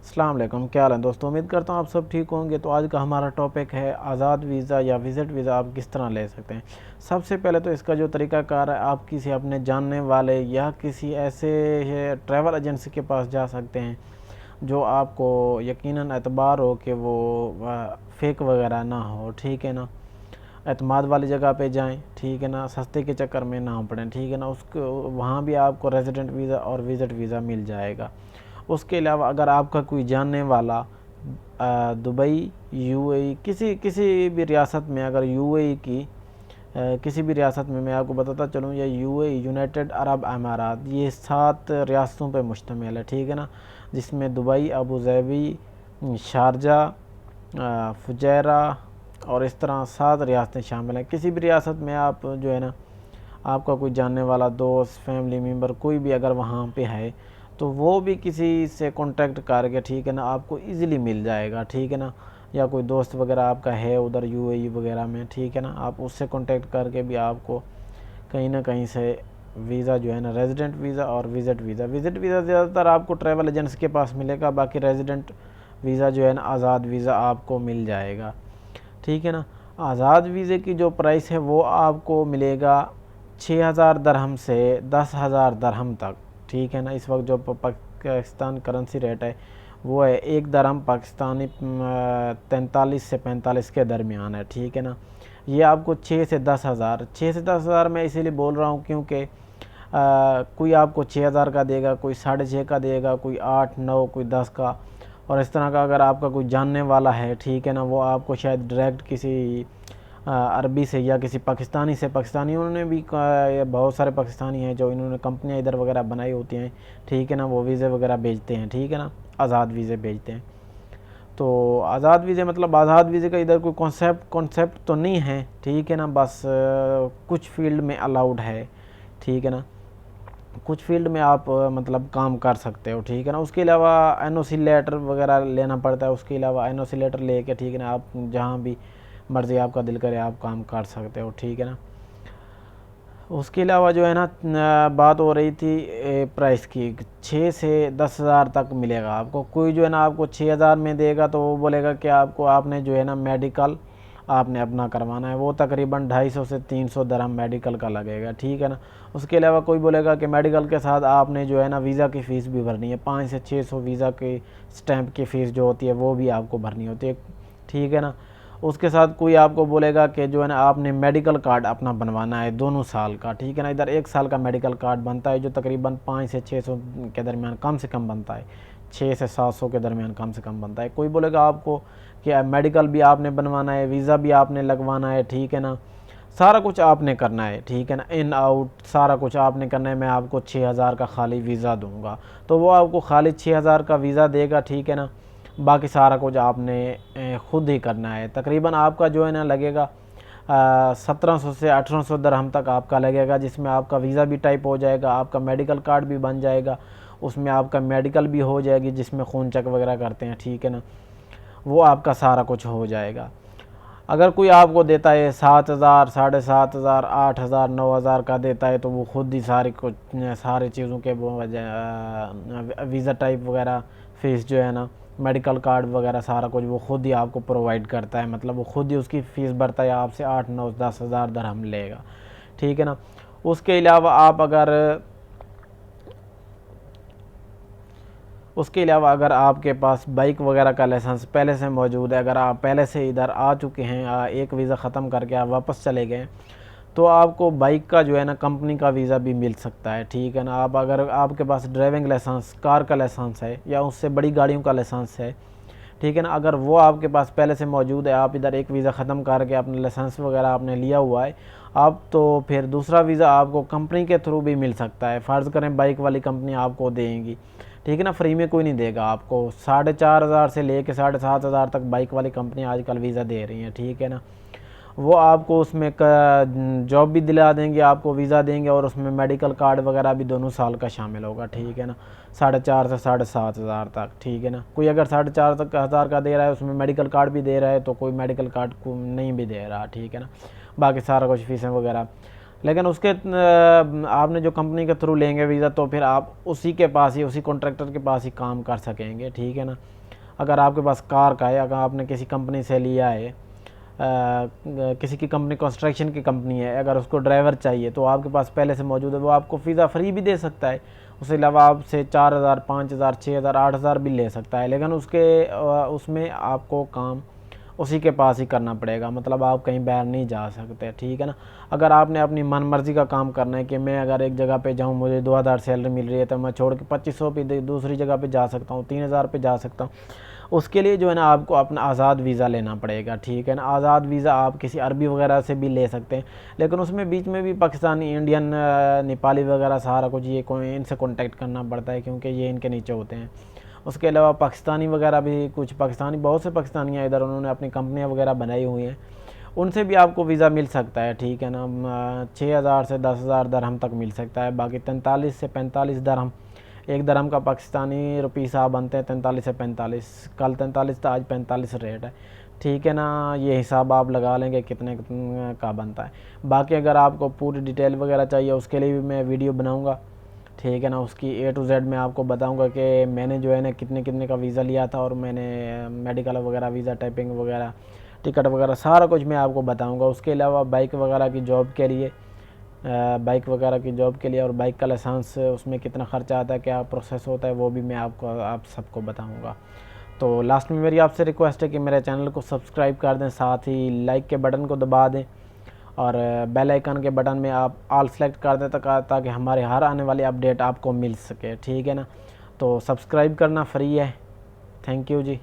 अस्सलाम वालेकुम, क्या हाल है दोस्तों। उम्मीद करता हूँ आप सब ठीक होंगे। तो आज का हमारा टॉपिक है आज़ाद वीज़ा या विज़िट वीज़ा आप किस तरह ले सकते हैं। सबसे पहले तो इसका जो तरीक़ाकार है, आप किसी अपने जानने वाले या किसी ऐसे ट्रैवल एजेंसी के पास जा सकते हैं जो आपको यकीनन एतबार हो कि वो फेक वगैरह ना हो, ठीक है ना। एतमाद वाली जगह पे जाएं, ठीक है ना, सस्ते के चक्कर में ना पड़ें, ठीक है ना। उसको वहाँ भी आपको रेजिडेंट वीज़ा और विज़िट वीज़ा मिल जाएगा। उसके अलावा अगर आपका कोई जानने वाला दुबई, यूएई, किसी किसी भी रियासत में, अगर यूएई की किसी भी रियासत में, मैं आपको बताता चलूँ, या यूएई यूनाइटेड अरब अमारात, ये 7 रियासतों पे मुश्तमिल है, ठीक है ना। जिसमें Dubai, Abu Dhabi, Sharjah, Fujairah और इस तरह 7 रियासतें शामिल हैं। किसी भी रियासत में आप जो है ना, आपका कोई जानने वाला दोस्त, फैमिली मेम्बर कोई भी अगर वहाँ पे है, तो वो भी किसी से कांटेक्ट करके, ठीक है ना, आपको इजीली मिल जाएगा, ठीक है ना। या कोई दोस्त वगैरह आपका है उधर यूएई वगैरह में, ठीक है ना, आप उससे कांटेक्ट करके भी आपको कहीं ना कहीं से वीज़ा जो है ना, रेजिडेंट वीज़ा और विज़िट वीज़ा ज़्यादातर आपको ट्रैवल एजेंट्स के पास मिलेगा। बाकी रेजिडेंट वीज़ा जो है ना, आज़ाद वीज़ा आपको मिल जाएगा, ठीक है ना। आज़ाद वीज़े की जो प्राइस है वो आपको मिलेगा 6,000 दरहम से 10,000 दरहम तक, ठीक है ना। इस वक्त जो पाकिस्तान करेंसी रेट है वो है 1 दरहम पाकिस्तानी 43 से 45 के दरमियान है, ठीक है ना। ये आपको 6 से 10,000 मैं इसीलिए बोल रहा हूँ क्योंकि कोई आपको 6,000 का देगा, कोई 6.5 का देगा, कोई 8, 9, कोई 10 का, और इस तरह का अगर आपका कोई जानने वाला है, ठीक है ना, वो आपको शायद डायरेक्ट किसी अरबी से या किसी पाकिस्तानी से, पाकिस्तानियों ने भी बहुत सारे पाकिस्तानी हैं जो इन्होंने कंपनियां इधर वगैरह बनाई होती हैं, ठीक है ना, वो वीज़े वगैरह भेजते हैं, ठीक है ना, आज़ाद वीज़े भेजते हैं। तो आज़ाद वीज़े मतलब आज़ाद वीज़े का इधर कोई कॉन्सेप्ट तो नहीं है, ठीक है ना, बस कुछ फील्ड में अलाउड है, ठीक है ना, कुछ फील्ड में आप मतलब काम कर सकते हो, ठीक है ना। उसके अलावा एनओसी लेटर वगैरह लेना पड़ता है। उसके अलावा एनओसी लेटर लेके, ठीक है ना, आप जहाँ भी मर्ज़ी आपका दिल करे आप काम कर सकते हो, ठीक है ना। उसके अलावा जो है ना, बात हो रही थी प्राइस की, 6 से 10,000 तक मिलेगा आपको। कोई जो है ना आपको 6,000 में देगा तो वो बोलेगा कि आपको आपने जो है ना मेडिकल आपने अपना करवाना है, वो तकरीबन 250 से 300 दरहम मेडिकल का लगेगा, ठीक है ना। उसके अलावा कोई बोलेगा कि मेडिकल के साथ आपने जो है ना वीज़ा की फ़ीस भी भरनी है, 5 से 600 वीज़ा की स्टैंप की फ़ीस जो होती है वो भी आपको भरनी होती है, ठीक है ना। उसके साथ कोई आपको बोलेगा कि जो है ना आपने मेडिकल कार्ड अपना बनवाना है 2 साल का, ठीक है ना। इधर 1 साल का मेडिकल कार्ड बनता है जो तकरीबन 5 से 600 के दरमियान कम से कम बनता है, 6 से 700 के दरमियान कम से कम बनता है। कोई बोलेगा आपको कि मेडिकल भी आपने बनवाना है, वीज़ा भी आपने लगवाना है, ठीक है ना, सारा कुछ आपने करना है, ठीक है ना, इन आउट सारा कुछ आपने करना है। मैं आपको 6,000 का खाली वीज़ा दूंगा, तो वो आपको खाली 6,000 का वीज़ा देगा, ठीक है ना। बाकी सारा कुछ आपने ख़ुद ही करना है। तकरीबन आपका जो है ना लगेगा 1700 से 1800 दरहम तक आपका लगेगा, जिसमें आपका वीज़ा भी टाइप हो जाएगा, आपका मेडिकल कार्ड भी बन जाएगा, उसमें आपका मेडिकल भी हो जाएगी जिसमें खून चेक वगैरह करते हैं, ठीक है ना, वो आपका सारा कुछ हो जाएगा। अगर कोई आपको देता है 7,000, 7,500, 8,000, 9,000 का देता है तो वो खुद ही सारी चीज़ों के वो वीज़ा टाइप वगैरह फ़ीस जो है ना, मेडिकल कार्ड वगैरह सारा कुछ वो खुद ही आपको प्रोवाइड करता है, मतलब वो खुद ही उसकी फ़ीस भरता है, आपसे 8, 9, 10,000 दरहम लेगा, ठीक है ना। उसके अलावा आप अगर आपके पास बाइक वगैरह का लाइसेंस पहले से मौजूद है, अगर आप पहले से इधर आ चुके हैं, एक वीज़ा ख़त्म करके आप वापस चले गए, तो आपको बाइक का जो है ना कंपनी का वीज़ा भी मिल सकता है, ठीक है ना। आप अगर आपके पास ड्राइविंग लाइसेंस, कार का लाइसेंस है या उससे बड़ी गाड़ियों का लाइसेंस है, ठीक है ना, अगर वो आपके पास पहले से मौजूद है, आप इधर एक वीज़ा ख़त्म करके अपने लाइसेंस वगैरह आपने लिया हुआ है, आप तो फिर दूसरा वीज़ा आपको कंपनी के थ्रू भी मिल सकता है। फ़र्ज़ करें बाइक वाली कंपनी आपको देंगी, ठीक है ना, फ्री में कोई नहीं देगा आपको। 4,500 से लेके 7,500 तक बाइक वाली कंपनी आजकल वीज़ा दे रही हैं, ठीक है ना। वो आपको उसमें जॉब भी दिला देंगे, आपको वीज़ा देंगे, और उसमें मेडिकल कार्ड वगैरह भी 2 साल का शामिल होगा, ठीक है ना। 4,500 से 7,500 तक, ठीक है ना। कोई अगर 4,500 का दे रहा है, उसमें मेडिकल कार्ड भी दे रहा है, तो कोई मेडिकल कार्ड को नहीं भी दे रहा, ठीक है ना। बाकी सारा कुछ फ़ीसें वगैरह लेकिन उसके आपने जो कंपनी के थ्रू लेंगे वीज़ा, तो फिर आप उसी के पास ही, उसी कॉन्ट्रैक्टर के पास ही काम कर सकेंगे, ठीक है ना। अगर आपके पास कार का है, अगर आपने किसी कंपनी से लिया है, किसी की कंपनी कंस्ट्रक्शन की कंपनी है, अगर उसको ड्राइवर चाहिए तो आपके पास पहले से मौजूद है, वो आपको वीज़ा फ्री भी दे सकता है। उसके अलावा आपसे 4,000, 5,000, 6,000, 8,000 भी ले सकता है, लेकिन उसमें आपको काम उसी के पास ही करना पड़ेगा, मतलब आप कहीं बाहर नहीं जा सकते, ठीक है ना। अगर आपने अपनी मन मर्जी का काम करना है कि मैं अगर एक जगह पे जाऊँ, मुझे 2,000 सैलरी मिल रही है, तो मैं छोड़ के 2,500 पे दूसरी जगह पे जा सकता हूँ, 3,000 पे जा सकता हूँ। उसके लिए जो है ना आपको अपना आज़ाद वीज़ा लेना पड़ेगा, ठीक है ना। आज़ाद वीज़ा आप किसी अरबी वगैरह से भी ले सकते हैं, लेकिन उसमें बीच में भी पाकिस्तानी, इंडियन, नेपाली वगैरह सारा कुछ ये इनसे कॉन्टेक्ट करना पड़ता है, क्योंकि ये इनके नीचे होते हैं। उसके अलावा पाकिस्तानी वगैरह भी, कुछ पाकिस्तानी, बहुत से पाकिस्तानी हैं इधर, उन्होंने अपनी कंपनियां वगैरह बनाई हुई हैं, उनसे भी आपको वीज़ा मिल सकता है, ठीक है ना। 6,000 से 10,000 दरहम तक मिल सकता है। बाकी 43 से 45 दरहम, एक दरहम का पाकिस्तानी रुपये साहब बनते हैं 43 से 45, कल 43 था, आज 45 रेट है, ठीक है ना। ये हिसाब आप लगा लेंगे कितने का बनता है। बाकी अगर आपको पूरी डिटेल वगैरह चाहिए, उसके लिए भी मैं वीडियो बनाऊँगा, ठीक है ना। उसकी A to Z मैं आपको बताऊंगा कि मैंने जो है ना कितने कितने का वीज़ा लिया था, और मैंने मेडिकल वगैरह, वीज़ा टाइपिंग वगैरह, टिकट वगैरह सारा कुछ मैं आपको बताऊंगा। उसके अलावा बाइक वगैरह की जॉब के लिए, और बाइक का लाइसेंस, उसमें कितना ख़र्चा आता है, क्या प्रोसेस होता है, वो भी मैं आप सबको बताऊँगा। तो लास्ट में मेरी आपसे रिक्वेस्ट है कि मेरे चैनल को सब्सक्राइब कर दें, साथ ही लाइक के बटन को दबा दें, और बेल आइकन के बटन में आप ऑल सेलेक्ट कर दें, ताकि हमारे हर आने वाली अपडेट आपको मिल सके, ठीक है ना। तो सब्सक्राइब करना फ्री है। Thank you ji.